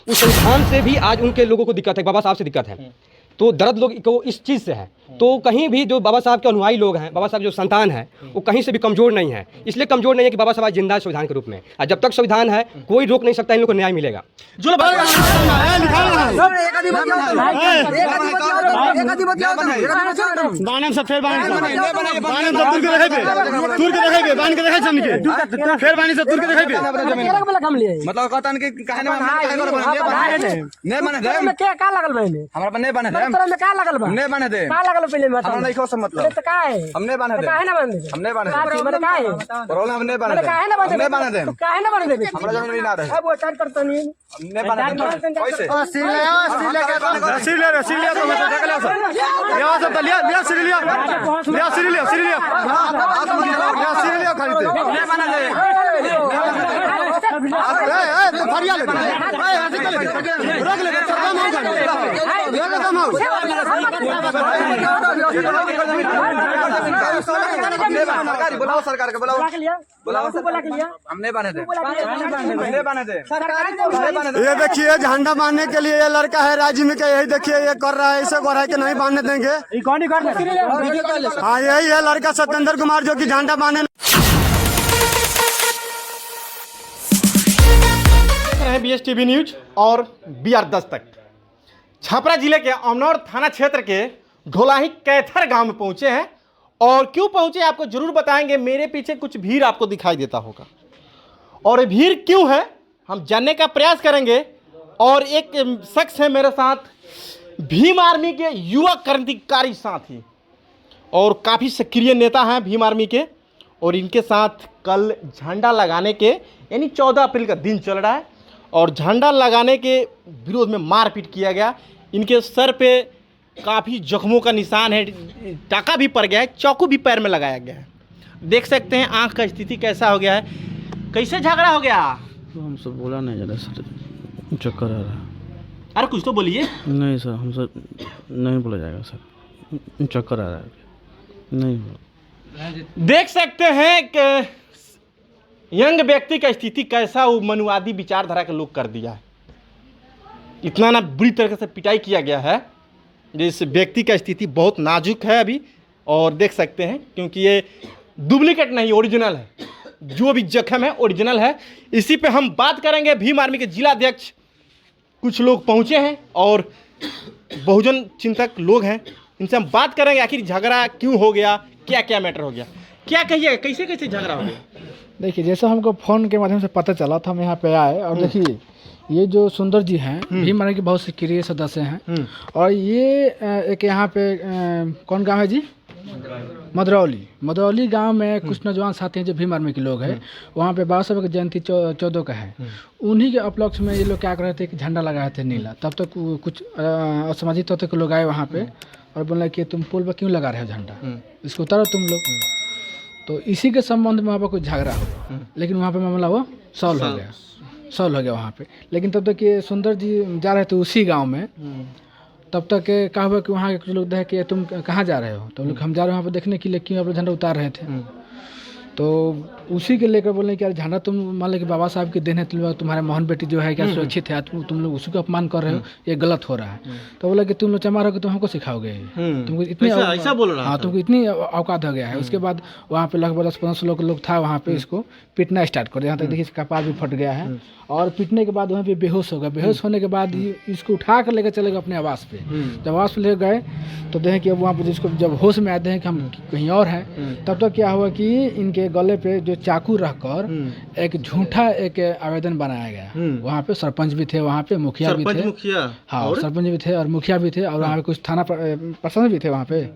उस संस्थान से भी आज उनके लोगों को दिक्कत है, बाबा साहब से दिक्कत है, तो दर्द लोग को इस चीज़ से है। तो कहीं भी जो बाबा साहब के अनुयायी लोग हैं, बाबा साहब जो संतान है, वो कहीं से भी कमज़ोर नहीं है। इसलिए कमज़ोर नहीं है कि बाबा साहब जिंदा है संविधान के रूप में, और जब तक संविधान है कोई रोक नहीं सकता इन लोग को न्याय मिलेगा। जो हमने बने दे का लगल पहले मत हमरा नहीं खो सब मतलब तो का है हमने बने दे काहे ना बने दे हमने बने दे मतलब का है रोल हमने बने दे काहे ना बने दे हमने बने दे काहे ना बने दे हमरा जमीन नहीं ना रहे अब वो स्टार्ट करता नहीं हमने बने दे कैसे सीले तो मत देख ले सब यहां से लिया सीलिया खरीदते हमने बने दे तो फरिया ले रोक ले सरकार मांग बुलाओ सरकार के बुलाओ हमने बने थे ये देखिए झंडा बांधने के लिए ये लड़का है राज्य में का, यही देखिए ये कर रहा है, इसे कर रहा है कि नहीं बांधने देंगे। हाँ यही है लड़का सत्येंद्र कुमार जो कि झंडा बांधने BSTV न्यूज और BR दस्तक। छपरा जिले के अमनौर थाना क्षेत्र के ढोलाही कैथर गांव में पहुंचे हैं, और क्यों पहुंचे आपको जरूर बताएंगे। मेरे पीछे कुछ भीड़ आपको दिखाई देता होगा, और ये भीड़ क्यों है हम जानने का प्रयास करेंगे। और एक शख्स है मेरे साथ, भीम आर्मी के युवा क्रांतिकारी साथी और काफ़ी सक्रिय नेता हैं भीम आर्मी के, और इनके साथ कल झंडा लगाने के यानी 14 अप्रैल का दिन चल रहा है, और झंडा लगाने के विरोध में मारपीट किया गया। इनके सर पे काफ़ी जख्मों का निशान है, टाका भी पड़ गया है, चाकू भी पैर में लगाया गया है। देख सकते हैं आंख का स्थिति कैसा हो गया है। कैसे झगड़ा हो गया? तो हमसे बोला नहीं ज़्यादा सर, चक्कर आ रहा है। अरे कुछ तो बोलिए। नहीं सर हमसे नहीं बोला जाएगा सर, चक्कर आ रहा है नहीं। देख सकते हैं कि यंग व्यक्ति का स्थिति कैसा वो मनुवादी विचारधारा के लोग कर दिया है। इतना ना बुरी तरह से पिटाई किया गया है, जिस व्यक्ति का स्थिति बहुत नाजुक है अभी। और देख सकते हैं क्योंकि ये डुप्लीकेट नहीं ओरिजिनल है, जो भी जख्म है ओरिजिनल है। इसी पे हम बात करेंगे। भीम आर्मी के जिला अध्यक्ष कुछ लोग पहुंचे हैं और बहुजन चिंतक लोग हैं, इनसे हम बात करेंगे आखिर झगड़ा क्यों हो गया, क्या क्या मैटर हो गया, क्या कहिएगा, कैसे कैसे झगड़ा हो गया। देखिए जैसा हमको फ़ोन के माध्यम से पता चला था, हम यहाँ पे आए और देखिए ये जो सुंदर जी हैं भीम आर्मी के बहुत सक्रिय सदस्य हैं, और ये एक यहाँ पे कौन गांव है जी, मदरौली गांव में कुछ नौजवान साथी हैं जो भीम आर्मी के लोग हैं। वहाँ पे बाबा साहब की जयंती 14 का है, उन्हीं के उपलक्ष्य में ये लोग क्या कर रहे थे कि झंडा लगाए थे नीला। तब तक कुछ असामाजिक तत्व के लोग आए वहाँ पे और बोला कि तुम पुल पर क्यों लगा रहे हो झंडा, इसको उतारो तुम लोग। तो इसी के संबंध में वहाँ पर कुछ झगड़ा हुआ, लेकिन वहाँ पे मामला वो सॉल्व हो गया वहाँ पे। लेकिन तब तक ये सुंदर जी जा रहे थे उसी गांव में, तब तक क्या हुआ कि वहाँ के लोग देखे कि तुम कहाँ जा रहे हो, तो लोग हम जा रहे हैं वहाँ पे देखने के लिए, क्यों आप झंडा उतार रहे थे। तो उसी के लेकर बोले कि यार झंडा तुम मान लो कि बाबा साहब की देन है, तुम्हारे मोहन बेटी जो है क्या सुरक्षित है, तुम लोग उसी को अपमान कर रहे हो, ये गलत हो रहा है। तो बोला कि तुम लोग चमा रहोगे तो हमको सिखाओगे, तुमको इतनी ऐसा बोल रहा हाँ तुमको इतनी औकात हो गया है। उसके बाद वहाँ पे लगभग 10-15 लोग था वहाँ पे, इसको पीटना स्टार्ट कर दिया। यहाँ तक देखिए कपाल भी फट गया है, और पीटने के बाद वहाँ पे बेहोश हो गया। बेहोश होने के बाद इसको उठा कर लेकर चले गए अपने आवास पे। जब आवास पे ले गए तो देखें कि वहाँ पे जिसको जब होश में आते हैं कि हम कहीं और हैं, तब तक क्या हुआ कि इनके गले पे जो चाकू रखकर एक झूठा एक आवेदन बनाया गया। वहाँ पे सरपंच भी थे, वहाँ पे मुखिया भी थे, हाँ सरपंच भी थे और मुखिया भी थे, और वहाँ पे कुछ थाना प्रशासन भी थे वहाँ पे।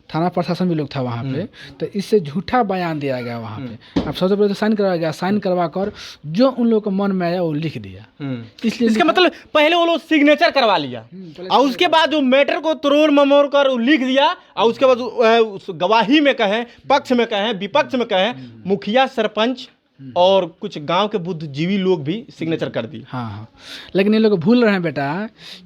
थाना प्रशासन भी लोग था वहाँ पे, तो इससे झूठा बयान दिया गया वहाँ पे। अब सबसे पहले तो साइन करवाया गया, साइन करवा कर जो उन लोगों को मन में आया वो लिख दिया। इसलिए इसका मतलब पहले वो लोग सिग्नेचर करवा लिया और उसके बाद जो मैटर को तोड़ ममोड़ कर लिख दिया और उसके बाद उस गवाही में कहें, पक्ष में कहें, विपक्ष में कहें, मुखिया, सरपंच और कुछ गांव के बुद्धिजीवी लोग भी सिग्नेचर कर दी। हाँ, लेकिन ये लोग भूल रहे हैं बेटा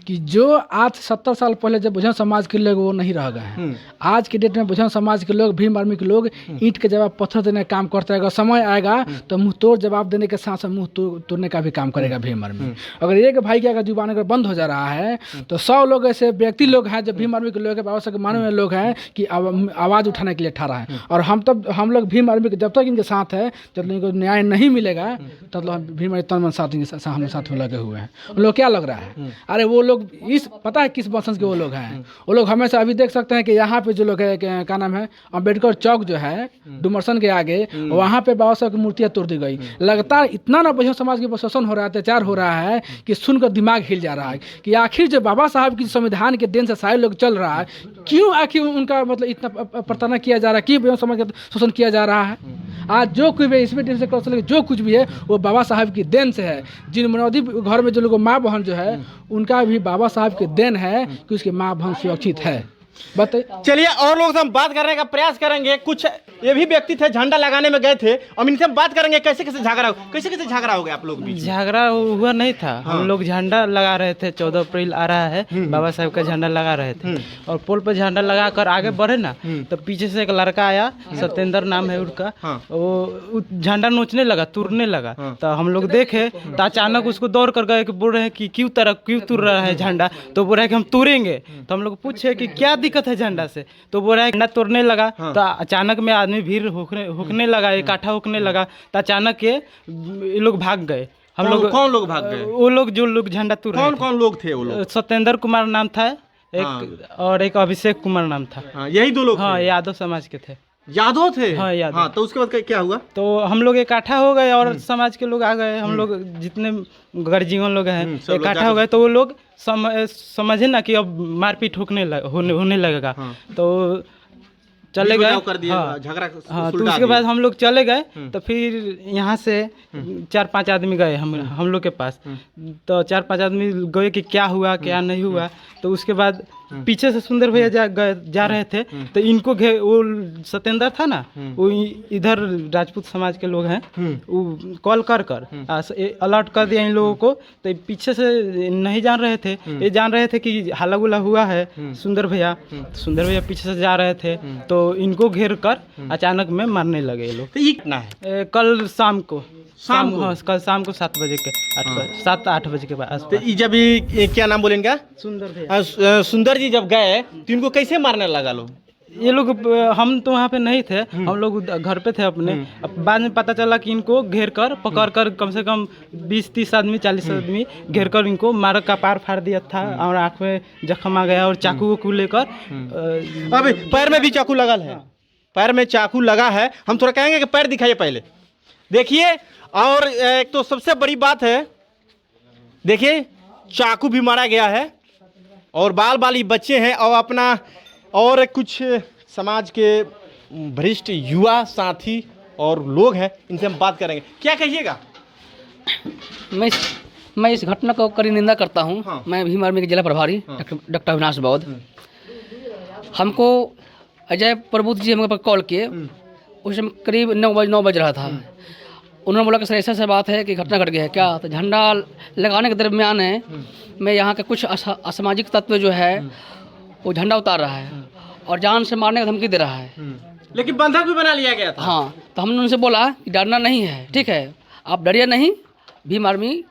कि जो आज 70 साल पहले जब बहुजन समाज के लोग वो नहीं रह गए हैं। आज के डेट में बहुजन समाज के लोग, भीम आर्मी के लोग ईंट के जवाब पत्थर देने का काम करते रहेगा। समय आएगा तो मुंह तोड़ जवाब देने के साथ साथ मुंह तोड़ने का भी काम करेगा भीम आर्मी। अगर एक भाई की अगर जुबान अगर बंद हो जा रहा है तो 100 लोग ऐसे व्यक्ति लोग हैं जो भीम आर्मी के लोग, बाबा साहब के मानने वाले लोग हैं कि आवाज़ उठाने के लिए ठहरा है। और हम लोग भीम आर्मी के जब तक इनके साथ है, जब इनको न्याय नहीं मिलेगा तब लोग भीम आर्मी तन मन साथ हम साथ में लगे हुए हैं। उन लोग क्या लग रहा है, अरे वो लोग इस पता है किस वंश के वो लोग हैं। वो लोग हमेशा अभी देख सकते हैं कि यहाँ पे जो लोग है क्या नाम है, अम्बेडकर चौक जो है डुमरसन के आगे, वहाँ पे बाबा साहब की मूर्तियाँ तोड़ दी गई। लगातार इतना ना बहुजन समाज के शोषण हो रहा है, अत्याचार हो रहा है कि सुनकर दिमाग हिल जा रहा है कि आखिर जो बाबा साहब की संविधान के देन से सारे लोग चल रहा है, क्यों आखिर उनका मतलब इतना प्रताड़ना किया जा रहा है, क्यों बहुजन समाज का शोषण किया जा रहा है। आज जो कुछ भी इसमें जो कुछ भी है वो बाबा साहब की देन से है। जिन मनौदी घर में जो लोग माँ बहन जो है उनका भी बाबा साहब की देन है कि उसके माँ बहन सुरक्षित है। बताइए, चलिए और लोग से हम बात करने का प्रयास करेंगे। कुछ ये भी व्यक्ति थे, झंडा लगाने में गए थे, और इनसे हम बात करेंगे कैसे कैसे झगड़ा हो गया आप लोग बीच में? झगड़ा हुआ नहीं था। हम लोग झंडा लगा रहे थे, 14 अप्रैल आ रहा है, बाबा साहब का झंडा लगा रहे थे और पोल पर झंडा लगा कर आगे बढ़े ना, तो पीछे से एक लड़का आया, सत्येंद्र नाम है उसका, वो झंडा नोचने लगा, तुरने लगा। तो हम लोग देखे तो अचानक उसको दौड़ कर गए कि बोल रहे हैं कि क्यों तुर रहा है झंडा। तो बोल रहा है कि हम तुरेंगे। तो हम लोग पूछे कि क्या दिक्कत है झंडा से, तो बोल रहा है झंडा तोड़ने लगा। तो अचानक में आदमी भीड़ होकने लगा, इकट्ठा होकने लगा। तो अचानक ये लोग भाग गए। हम लोग कौन लोग भाग गए? वो लोग जो लोग झंडा तोड़ रहे थे। कौन लोग थे वो लोग? सत्येंद्र कुमार नाम था एक, और एक अभिषेक कुमार नाम था। यही दो लोग? हाँ, यादव समाज के थे। यादव थे? हाँ, यादव। हाँ, तो उसके बाद क्या हुआ? तो हम लोग इकट्ठा हो गए और समाज के लोग आ गए। हम लोग जितने गर्जीवन लोग हैं इकट्ठा हो गए। तो वो लोग समझे ना कि अब मारपीट होने लगेगा। तो चले गए। झगड़ा। हाँ, तो उसके बाद हम लोग चले गए। तो फिर यहाँ से 4-5 आदमी गए हम लोग के पास। तो 4-5 आदमी गए कि क्या हुआ क्या नहीं हुआ। तो उसके बाद पीछे से सुंदर भैया जा रहे थे। तो इनको वो सत्येंद्र था ना, वो इधर राजपूत समाज के लोग हैं, वो कॉल कर अलर्ट कर दिया इन लोगों को। तो पीछे से नहीं जान रहे थे, ये जान रहे थे कि हल्ला गुल्ला हुआ है। सुंदर भैया पीछे से जा रहे थे, तो इनको घेर कर अचानक में मारने लगे ये लोग। तो ये कितना है? कल शाम को हाँ, कल शाम को 7 बजे के 7-8 बजे के बाद। तो जब ये क्या नाम बोले इनका? सुंदर भैया। सुंदर जी जब गए तो इनको कैसे मारने लगा लोग? ये लोग, हम तो वहाँ पे नहीं थे, हम लोग घर पे थे अपने। अब बाद में पता चला कि इनको घेर कर पकड़ कर कम से कम 20-30 आदमी 40 आदमी घेर कर इनको मार का पार फाड़ दिया था और आँख में जख्म आ गया और चाकू को लेकर। अब पैर में भी चाकू लगा है, पैर में चाकू लगा है। हम थोड़ा कहेंगे कि पैर दिखाइए पहले, देखिए। और एक तो सबसे बड़ी बात है, देखिए चाकू भी मारा गया है और बाल बच्चे हैं और अपना और कुछ समाज के वरिष्ठ युवा साथी और लोग हैं, इनसे हम बात करेंगे। क्या कहिएगा? मैं इस घटना को कड़ी निंदा करता हूं। हाँ। मैं भीम आर्मी के जिला प्रभारी डॉक्टर अविनाश बौद्ध। हमको अजय प्रबुद्ध जी हमें कॉल किए, उस समय करीब 9 बज रहा था। उन्होंने बोला कि सर ऐसा बात है कि घटना घट गया है क्या। तो झंडा लगाने के दरमियान में यहाँ के कुछ असामाजिक तत्व जो है वो झंडा उतार रहा है और जान से मारने का धमकी दे रहा है। लेकिन बंधक भी बना लिया गया था। हाँ, तो हमने उनसे बोला कि डरना नहीं है, ठीक है, आप डरिए नहीं, भीम आर्मी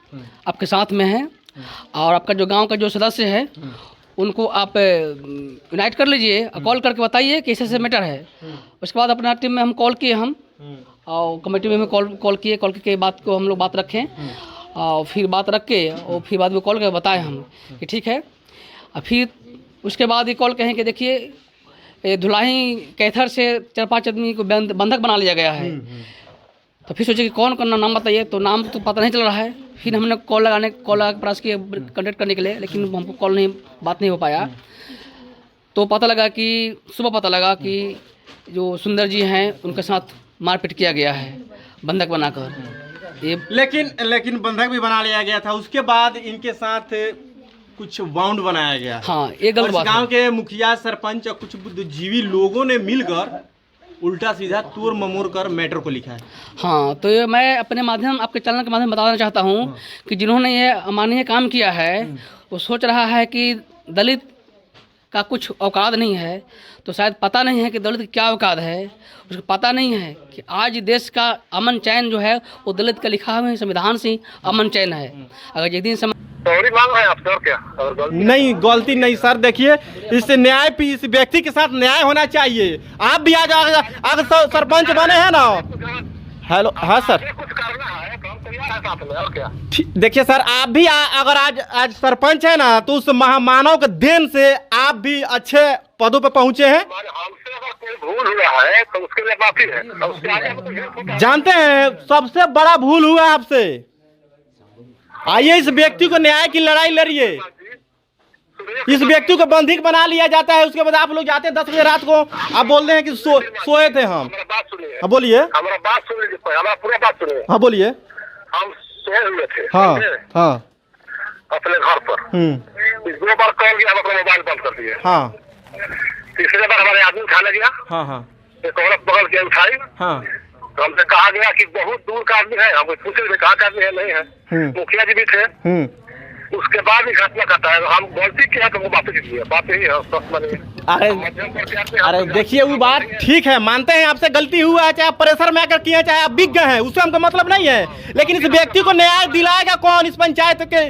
आपके साथ में है। और आपका जो गांव का जो सदस्य है उनको आप यूनाइट कर लीजिए और कॉल करके बताइए कि ऐसे मैटर है। उसके बाद अपना टीम में हम कॉल किए, हम और कमेटी में हमें कॉल किए। कॉल के बात को हम लोग बात रखें और फिर बात रख के और फिर बाद में कॉल करके बताएं हम कि ठीक है। और फिर उसके बाद ये कॉल कहें कि देखिए धुलाही कैथर से 4-5 आदमी को बंधक बना लिया गया है। तो फिर सोचे कि कौन करना, नाम बताइए। तो नाम तो पता नहीं चल रहा है। फिर हमने कॉल लगा प्रयास किया कॉन्टेक्ट करने के लिए, लेकिन हमको बात नहीं हो पाया। तो पता लगा कि सुबह पता लगा कि जो सुंदर जी हैं उनके साथ मारपीट किया गया है बंधक बनाकर। ये लेकिन बंधक भी बना लिया गया था, उसके बाद इनके साथ कुछ बाउंड बनाया गया। हाँ, ये गलत बात है। गांव के मुखिया, सरपंच और कुछ बुद्धिजीवी लोगों ने मिलकर उल्टा सीधा तोड़ ममोड़ कर मैटर को लिखा है। हाँ, तो ये मैं अपने माध्यम, आपके चैनल के माध्यम बताना चाहता हूँ कि जिन्होंने ये अमानवीय काम किया है वो सोच रहा है कि दलित का कुछ औकात नहीं है, तो शायद पता नहीं है कि दलित की क्या औकात है। उसको पता नहीं है कि आज देश का अमन चैन जो है वो दलित का लिखा हुआ संविधान से अमन चैन है। अगर एक दिन सॉरी मांग रहे हैं आप सर, क्या नहीं गलती नहीं सर, देखिए इससे न्याय, इस व्यक्ति के साथ न्याय होना चाहिए। आप भी आज अगर सरपंच बने हैं ना। हेलो, हाँ सर, कुछ करना है तो हम तैयार हैं साथ में, और क्या। देखिए सर, आप भी अगर आज सरपंच है ना तो उस महामानव के देन से आप भी अच्छे पदों पे पहुंचे हैं। हमसे अगर कोई भूल हुआ है तो उसके लिए माफी है, तो उसके आगे हम तो जानते हैं सबसे बड़ा भूल हुआ आपसे। आइए इस व्यक्ति को न्याय की लड़ाई लड़िए। इस व्यक्ति को बंधक बना लिया जाता है, उसके बाद आप लोग जाते हैं 10 बजे रात को, आप बोलते हैं कि सोए थे हम। हमारा बात सुनिए, हाँ बोलिए। हमारा बात सुन लीजिए, हमारा पूरा बात सुनिए। हाँ बोलिए। हम सोए हुए थे, हाँ हाँ, अपने घर पर। 2 बार कॉल किया, हम अपना मोबाइल बंद कर दिए। हाँ, तीसरे बार हमारे आदमी उठाने गया। हाँ हाँ, एक औरत बगल के उठाई। हाँ, तो हमसे कहा गया कि बहुत दूर का आदमी है। हम पूछे थे कहाँ का आदमी है, नहीं है। मुखिया जी भी थे। उसके बाद भी घटना करता है। हम गलती किया तो वो वापस किया, बात यही है। अरे देखिए वो बात ठीक है, मानते हैं आपसे गलती हुआ है, चाहे आप प्रेशर में आकर किए, चाहे आप बिक गए हैं, उससे हमको मतलब नहीं है। लेकिन इस व्यक्ति को न्याय दिलाएगा कौन? इस पंचायत के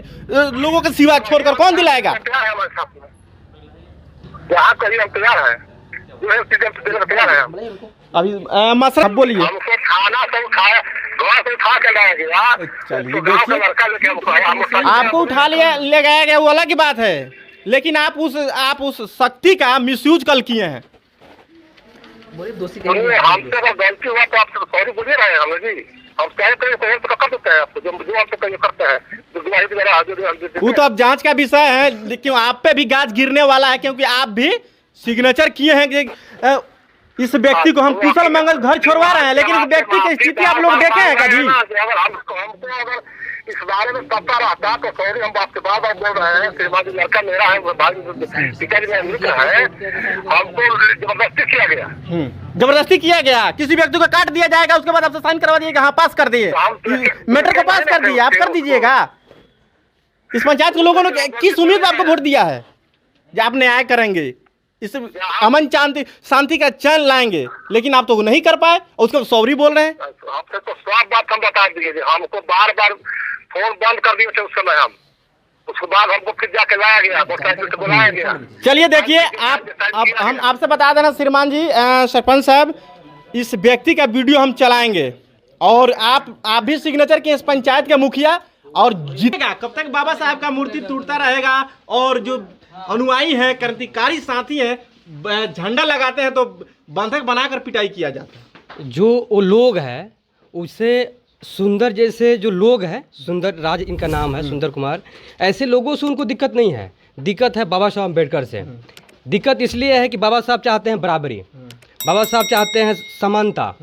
लोगों के सिवा छोड़कर कौन दिलाएगा? जहाँ कहीं हम तैयार है, जो है तैयार है। अभी मसला बोलिए। हमको खाना सब खाया, घर से उठा के लाया गया। चलिए देखिए, आपको उठा ले गया गया वो अलग की बात है, लेकिन आप उस शक्ति का मिसयूज कल किए हैं। हमसे अगर गलती हुआ तो आप सॉरी बोलिए रहे हैं हमें जी। हम कहते हैं तो कर देते हैं आपको, जो हमसे कहीं करते हैं। वो तो अब जांच का विषय है, लेकिन आप पे भी गाज गिरने वाला है, क्योंकि आप भी सिग्नेचर किए हैं कि इस व्यक्ति को हम कुशल मंगल घर छोड़वा रहे हैं। लेकिन इस व्यक्ति की स्थिति आप लोग देखे हैं क्या जी? अगर हमको अगर इस बारे में पता रहता तो सॉरी हम आपके बार बोल रहे हैं। श्रीमान लड़का मेरा है, पिताजी मेरा मित्र है। हमको जबरदस्ती किया गया। जबरदस्ती किया गया, किसी व्यक्ति को काट दिया जाएगा, उसके बाद आपसे साइन करवा दिएगा, हाँ पास कर दिए, मैटर को पास कर दिए, आप कर दीजिएगा। इस पंचायत के लोगों ने किस उम्मीद में आपको वोट दिया है जो आप न्याय करेंगे, इस अमन शांति का चैन लाएंगे, लेकिन आप तो नहीं कर पाए और उसको सॉरी बोल रहे हैं। आपसे तो सब बात हम बता दिए, हमको बार बार फोन बंद कर दिए थे उस समय। हम उसके बाद हमको फिर जाके लाया गया, बुलाया गया। चलिए देखिए, हम आपसे बता देना श्रीमान जी, सरपंच साहब, इस व्यक्ति का वीडियो हम चलाएंगे और आप भी सिग्नेचर किए इस पंचायत के मुखिया, और जीतेगा। कब तक बाबा साहब का मूर्ति टूटता रहेगा और जो अनुयायी है, क्रांतिकारी साथी हैं, झंडा लगाते हैं तो बंधक बनाकर पिटाई किया जाता है। जो वो लोग हैं, उससे सुंदर जैसे जो लोग हैं, सुंदर राज इनका नाम है, सुंदर कुमार, ऐसे लोगों से उनको दिक्कत नहीं है। दिक्कत है बाबा साहब अम्बेडकर से। दिक्कत इसलिए है कि बाबा साहब चाहते हैं बराबरी, बाबा साहब चाहते हैं समानता,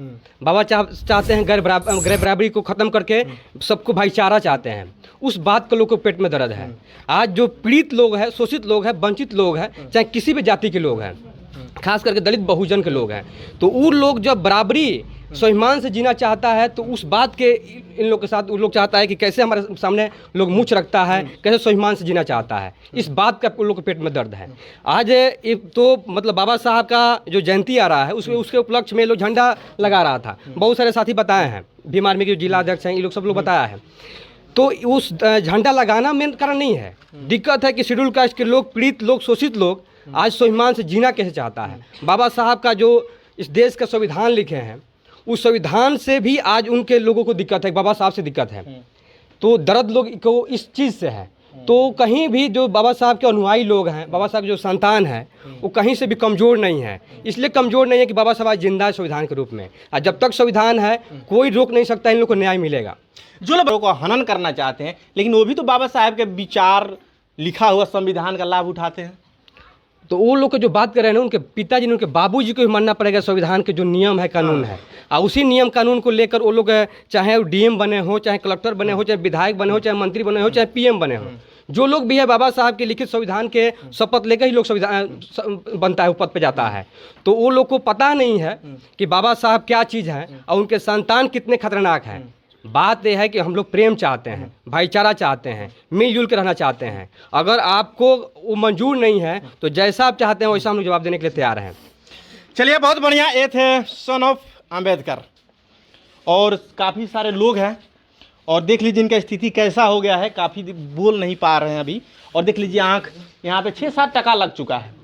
बाबा चाहते हैं गैर बराबरी को ख़त्म करके सबको भाईचारा चाहते हैं। उस बात को लोग को पेट में दर्द है। आज जो पीड़ित लोग हैं, शोषित लोग हैं, वंचित लोग हैं, चाहे किसी भी जाति के लोग हैं, खास करके दलित बहुजन के लोग हैं, तो वो लोग जब बराबरी स्वाभिमान से जीना चाहता है तो उस बात के इन लोग के साथ वो लोग चाहता है कि कैसे हमारे सामने लोग मुँह रखता है, कैसे स्वाभिमान से जीना चाहता है। इस बात का उन लोग के पेट में दर्द है। आज तो मतलब बाबा साहब का जो जयंती आ रहा है उसके उपलक्ष्य में लोग झंडा लगा रहा था। बहुत सारे साथी बताए हैं, भीम आर्मी के जिला अध्यक्ष हैं, ये लोग सब लोग बताया है। तो उस झंडा लगाना मेन कारण नहीं है। दिक्कत है कि शेड्यूल कास्ट के लोग, पीड़ित लोग, शोषित लोग आज स्वाभिमान से जीना कैसे चाहता है। बाबा साहब का जो इस देश का संविधान लिखे हैं, उस संविधान से भी आज उनके लोगों को दिक्कत है, बाबा साहब से दिक्कत है। तो दर्द लोग को इस चीज़ से है। तो कहीं भी जो बाबा साहब के अनुयायी लोग हैं, बाबा साहब के जो संतान है, वो कहीं से भी कमज़ोर नहीं है। इसलिए कमज़ोर नहीं है कि बाबा साहब आज जिंदा है संविधान के रूप में। और जब तक संविधान है कोई रोक नहीं सकता इन लोग को न्याय मिलेगा। जो लोग को हनन करना चाहते हैं, लेकिन वो भी तो बाबा साहब के विचार लिखा हुआ संविधान का लाभ उठाते हैं। तो वो लोग को जो बात कर रहे हैं ना, उनके पिताजी ने, उनके बाबूजी को भी मानना पड़ेगा संविधान के जो नियम है, कानून है। और उसी नियम कानून को लेकर वो लोग चाहे वो डीएम बने हो, चाहे कलेक्टर बने हो, चाहे विधायक बने हो, चाहे मंत्री बने हो, चाहे पीएम बने हो, जो लोग भी है बाबा साहब के लिखित संविधान के शपथ लेकर ही लोग संविधान बनता है, वो पद पे जाता है। तो वो लोग को पता नहीं है कि बाबा साहब क्या चीज़ है और उनके संतान कितने खतरनाक हैं। बात यह है कि हम लोग प्रेम चाहते हैं, भाईचारा चाहते हैं, मिलजुल के रहना चाहते हैं। अगर आपको वो मंजूर नहीं है तो जैसा आप चाहते हैं वैसा हम लोग जवाब देने के लिए तैयार हैं। चलिए, बहुत बढ़िया। ये थे सन ऑफ अम्बेडकर, और काफ़ी सारे लोग हैं, और देख लीजिए इनका स्थिति कैसा हो गया है, काफ़ी बोल नहीं पा रहे हैं अभी। और देख लीजिए आँख यहाँ पे 6-7 टका लग चुका है।